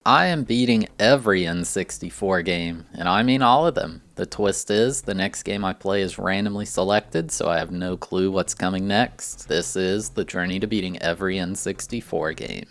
I am beating every N64 game, and I mean all of them. The twist is, the next game I play is randomly selected, so I have no clue what's coming next. This is the journey to beating every N64 game.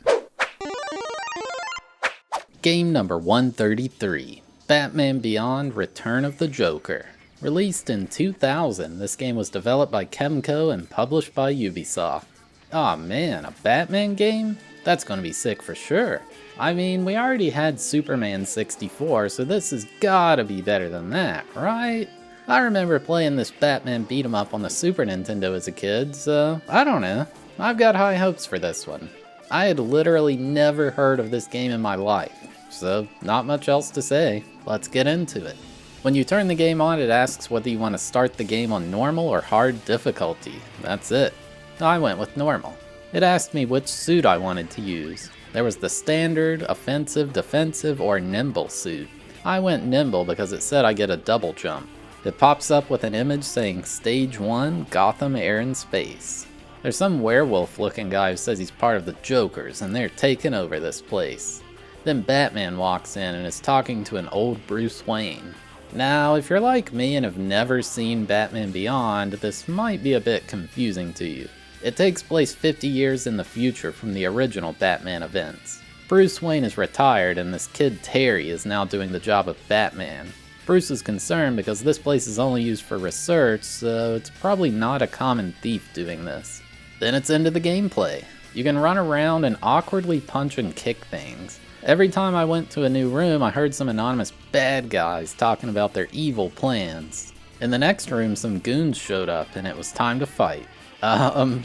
Game number 133, Batman Beyond: Return of the Joker. Released in 2000, this game was developed by Kemco and published by Ubisoft. Aw man, a Batman game? That's gonna be sick for sure. I mean, we already had Superman 64, so this has gotta be better than that, right? I remember playing this Batman beat 'em up on the Super Nintendo as a kid, so I don't know. I've got high hopes for this one. I had literally never heard of this game in my life, so not much else to say. Let's get into it. When you turn the game on, it asks whether you want to start the game on normal or hard difficulty. That's it. I went with normal. It asked me which suit I wanted to use. There was the standard, offensive, defensive, or nimble suit. I went nimble because it said I get a double jump. It pops up with an image saying Stage 1, Gotham, Air and Space. There's some werewolf looking guy who says he's part of the Jokers and they're taking over this place. Then Batman walks in and is talking to an old Bruce Wayne. Now, if you're like me and have never seen Batman Beyond, this might be a bit confusing to you. It takes place 50 years in the future from the original Batman events. Bruce Wayne is retired and this kid Terry is now doing the job of Batman. Bruce is concerned because this place is only used for research, so it's probably not a common thief doing this. Then it's into the gameplay. You can run around and awkwardly punch and kick things. Every time I went to a new room, I heard some anonymous bad guys talking about their evil plans. In the next room, some goons showed up and it was time to fight.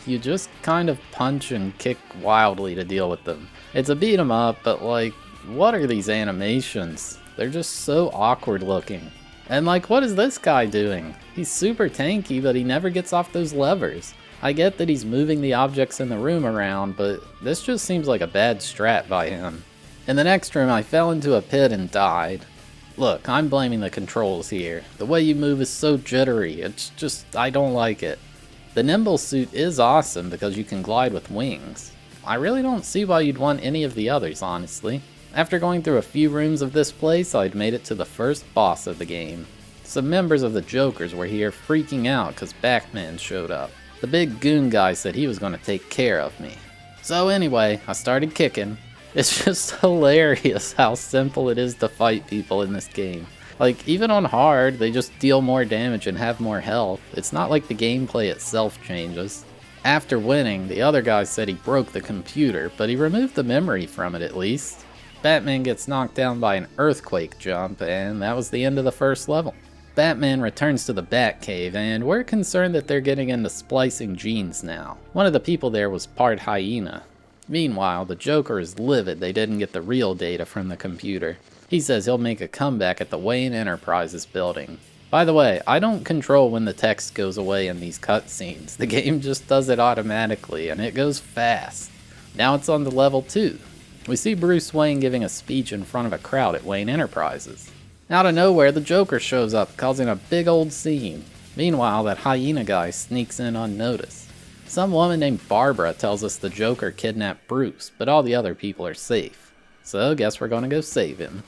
You just kind of punch and kick wildly to deal with them. It's a beat 'em up, but like, what are these animations? They're just so awkward looking. And like, what is this guy doing? He's super tanky, but he never gets off those levers. I get that he's moving the objects in the room around, but this just seems like a bad strat by him. In the next room, I fell into a pit and died. Look, I'm blaming the controls here. The way you move is so jittery, it's just, I don't like it. The nimble suit is awesome because you can glide with wings. I really don't see why you'd want any of the others, honestly. After going through a few rooms of this place, I'd made it to the first boss of the game. Some members of the Jokers were here freaking out because Batman showed up. The big goon guy said he was going to take care of me. So anyway, I started kicking. It's just hilarious how simple it is to fight people in this game. Like, even on hard, they just deal more damage and have more health. It's not like the gameplay itself changes. After winning, the other guy said he broke the computer, but he removed the memory from it at least. Batman gets knocked down by an earthquake jump, and that was the end of the first level. Batman returns to the Batcave, and we're concerned that they're getting into splicing genes now. One of the people there was part hyena. Meanwhile, the Joker is livid they didn't get the real data from the computer. He says he'll make a comeback at the Wayne Enterprises building. By the way, I don't control when the text goes away in these cutscenes. The game just does it automatically, and it goes fast. Now it's on to level 2. We see Bruce Wayne giving a speech in front of a crowd at Wayne Enterprises. Out of nowhere, the Joker shows up, causing a big old scene. Meanwhile, that hyena guy sneaks in unnoticed. Some woman named Barbara tells us the Joker kidnapped Bruce, but all the other people are safe. So, guess we're gonna go save him.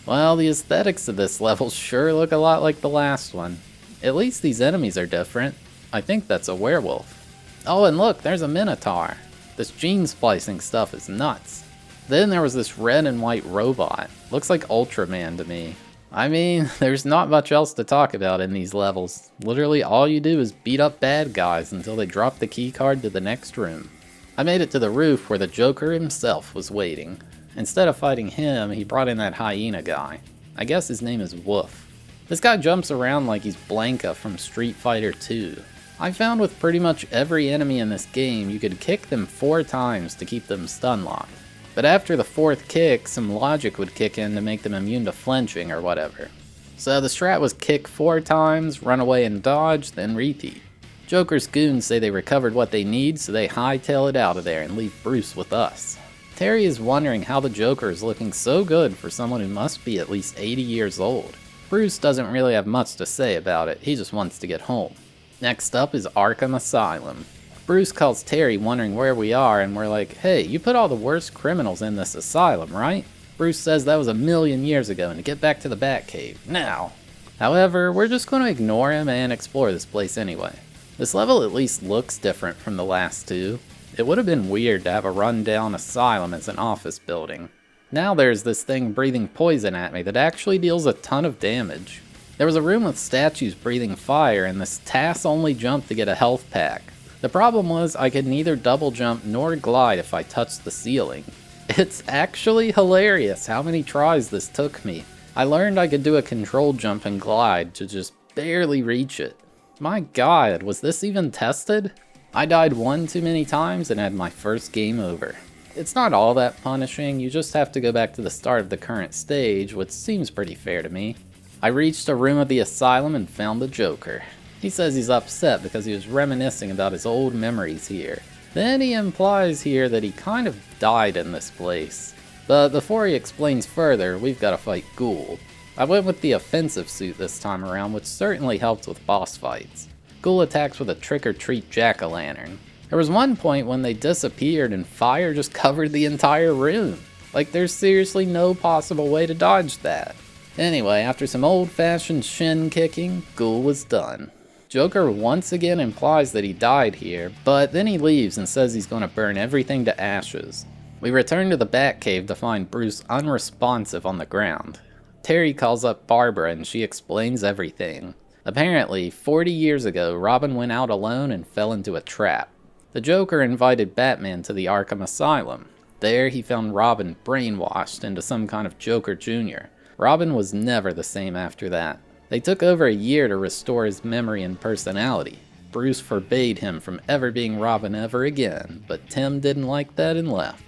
Well, the aesthetics of this level sure look a lot like the last one. At least these enemies are different. I think that's a werewolf. Oh, and look, there's a minotaur. This gene splicing stuff is nuts. Then there was this red and white robot. Looks like Ultraman to me. I mean, there's not much else to talk about in these levels. Literally all you do is beat up bad guys until they drop the key card to the next room. I made it to the roof where the Joker himself was waiting. Instead of fighting him, he brought in that hyena guy. I guess his name is Wolf. This guy jumps around like he's Blanka from Street Fighter 2. I found with pretty much every enemy in this game, you could kick them 4 times to keep them stun locked. But after the 4th kick, some logic would kick in to make them immune to flinching or whatever. So the strat was kick 4 times, run away and dodge, then repeat. Joker's goons say they recovered what they need, so they hightail it out of there and leave Bruce with us. Terry is wondering how the Joker is looking so good for someone who must be at least 80 years old. Bruce doesn't really have much to say about it, he just wants to get home. Next up is Arkham Asylum. Bruce calls Terry wondering where we are, and we're like, hey, you put all the worst criminals in this asylum, right? Bruce says that was a million years ago and to get back to the Batcave, now. However, we're just going to ignore him and explore this place anyway. This level at least looks different from the last two. It would have been weird to have a rundown asylum as an office building. Now there's this thing breathing poison at me that actually deals a ton of damage. There was a room with statues breathing fire and this TAS only jump to get a health pack. The problem was I could neither double jump nor glide if I touched the ceiling. It's actually hilarious how many tries this took me. I learned I could do a controlled jump and glide to just barely reach it. My god, was this even tested? I died one too many times and had my first game over. It's not all that punishing, you just have to go back to the start of the current stage, which seems pretty fair to me. I reached a room of the asylum and found the Joker. He says he's upset because he was reminiscing about his old memories here. Then he implies here that he kind of died in this place. But before he explains further, we've got to fight Ghoul. I went with the offensive suit this time around, which certainly helped with boss fights. Ghoul attacks with a trick-or-treat jack-o'-lantern. There was one point when they disappeared and fire just covered the entire room. Like, there's seriously no possible way to dodge that. Anyway, after some old-fashioned shin kicking, Ghoul was done. Joker once again implies that he died here, but then he leaves and says he's going to burn everything to ashes. We return to the Batcave to find Bruce unresponsive on the ground. Terry calls up Barbara and she explains everything. Apparently, 40 years ago, Robin went out alone and fell into a trap. The Joker invited Batman to the Arkham Asylum. There, he found Robin brainwashed into some kind of Joker Jr. Robin was never the same after that. They took over a year to restore his memory and personality. Bruce forbade him from ever being Robin ever again, but Tim didn't like that and left.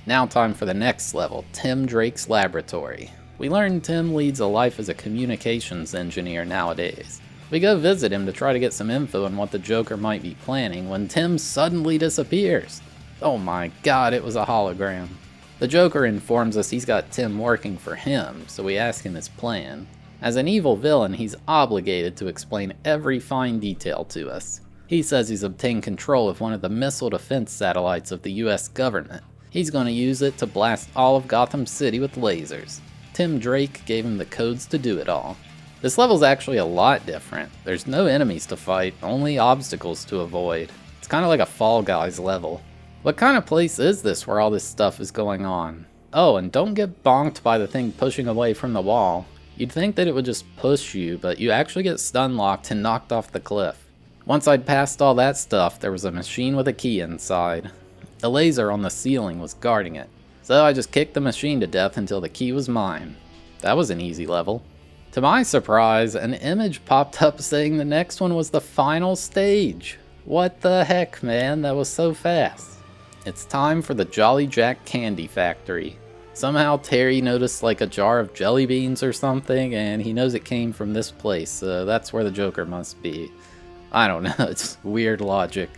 Now time for the next level, Tim Drake's laboratory. We learn Tim leads a life as a communications engineer nowadays. We go visit him to try to get some info on what the Joker might be planning when Tim suddenly disappears. Oh my god, it was a hologram. The Joker informs us he's got Tim working for him, so we ask him his plan. As an evil villain, he's obligated to explain every fine detail to us. He says he's obtained control of one of the missile defense satellites of the US government. He's going to use it to blast all of Gotham City with lasers. Tim Drake gave him the codes to do it all. This level's actually a lot different. There's no enemies to fight, only obstacles to avoid. It's kind of like a Fall Guys level. What kind of place is this where all this stuff is going on? Oh, and don't get bonked by the thing pushing away from the wall. You'd think that it would just push you, but you actually get stun locked and knocked off the cliff. Once I'd passed all that stuff, there was a machine with a key inside. A laser on the ceiling was guarding it, so I just kicked the machine to death until the key was mine. That was an easy level. To my surprise, an image popped up saying the next one was the final stage. What the heck, man, that was so fast. It's time for the Jolly Jack Candy Factory. Somehow Terry noticed like a jar of jelly beans or something, and he knows it came from this place, so that's where the Joker must be. I don't know, it's weird logic.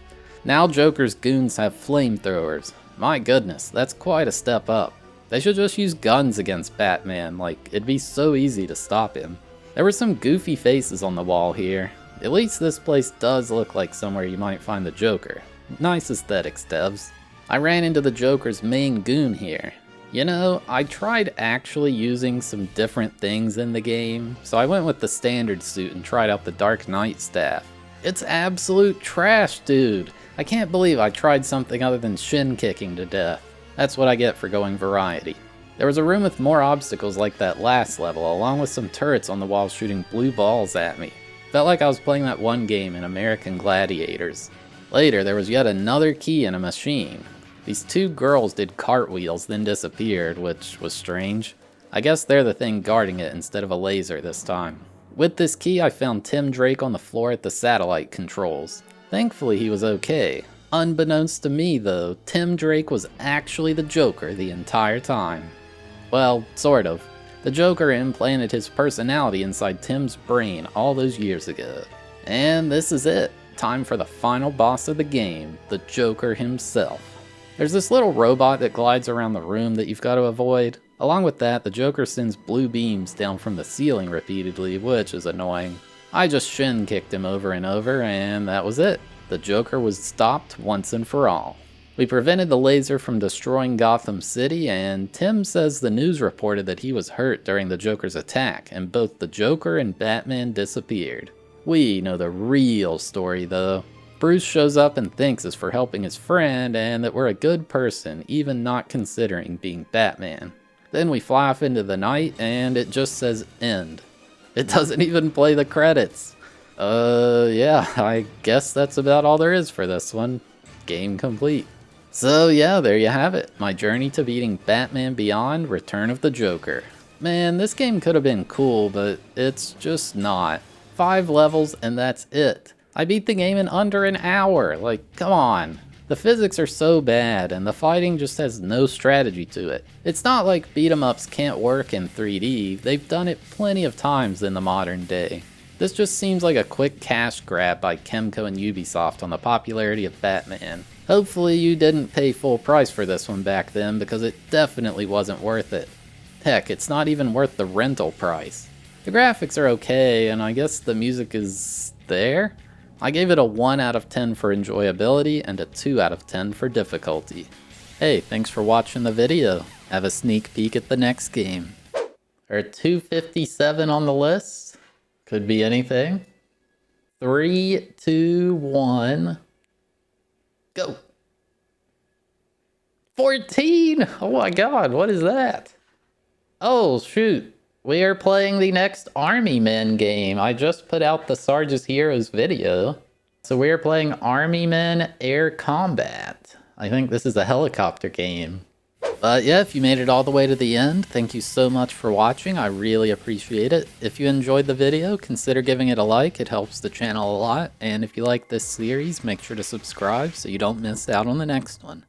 Now Joker's goons have flamethrowers. My goodness, that's quite a step up. They should just use guns against Batman, like it'd be so easy to stop him. There were some goofy faces on the wall here. At least this place does look like somewhere you might find the Joker. Nice aesthetics, devs. I ran into the Joker's main goon here. You know, I tried actually using some different things in the game, so I went with the standard suit and tried out the Dark Knight staff. It's absolute trash, dude. I can't believe I tried something other than shin kicking to death. That's what I get for going variety. There was a room with more obstacles like that last level, along with some turrets on the wall shooting blue balls at me. Felt like I was playing that one game in American Gladiators. Later, there was yet another key in a machine. These two girls did cartwheels, then disappeared, which was strange. I guess they're the thing guarding it instead of a laser this time. With this key, I found Tim Drake on the floor at the satellite controls. Thankfully, he was okay. Unbeknownst to me, though, Tim Drake was actually the Joker the entire time. Well, sort of. The Joker implanted his personality inside Tim's brain all those years ago. And this is it. Time for the final boss of the game, the Joker himself. There's this little robot that glides around the room that you've got to avoid. Along with that, the Joker sends blue beams down from the ceiling repeatedly, which is annoying. I just shin kicked him over and over, and that was it. The Joker was stopped once and for all. We prevented the laser from destroying Gotham City, and Tim says the news reported that he was hurt during the Joker's attack, and both the Joker and Batman disappeared. We know the real story, though. Bruce shows up and thanks us for helping his friend, and that we're a good person, even not considering being Batman. Then we fly off into the night, and it just says end. It doesn't even play the credits. Yeah, I guess that's about all there is for this one. Game complete. So yeah, there you have it. My journey to beating Batman Beyond: Return of the Joker. Man, this game could have been cool, but it's just not. 5 levels and that's it. I beat the game in under an hour. Like, come on. The physics are so bad, and the fighting just has no strategy to it. It's not like beat-em-ups can't work in 3D. They've done it plenty of times in the modern day. This just seems like a quick cash grab by Kemco and Ubisoft on the popularity of Batman. Hopefully you didn't pay full price for this one back then, because it definitely wasn't worth it. Heck, it's not even worth the rental price. The graphics are okay, and I guess the music is there? I gave it a 1 out of 10 for enjoyability and a 2 out of 10 for difficulty. Hey, thanks for watching the video. Have a sneak peek at the next game. Or 257 on the list? Could be anything. 3, 2, 1. Go. 14! Oh my god, what is that? Oh, shoot. We are playing the next Army Men game. I just put out the Sarge's Heroes video. So we are playing Army Men Air Combat. I think this is a helicopter game. But yeah, if you made it all the way to the end, thank you so much for watching. I really appreciate it. If you enjoyed the video, consider giving it a like. It helps the channel a lot. And if you like this series, make sure to subscribe so you don't miss out on the next one.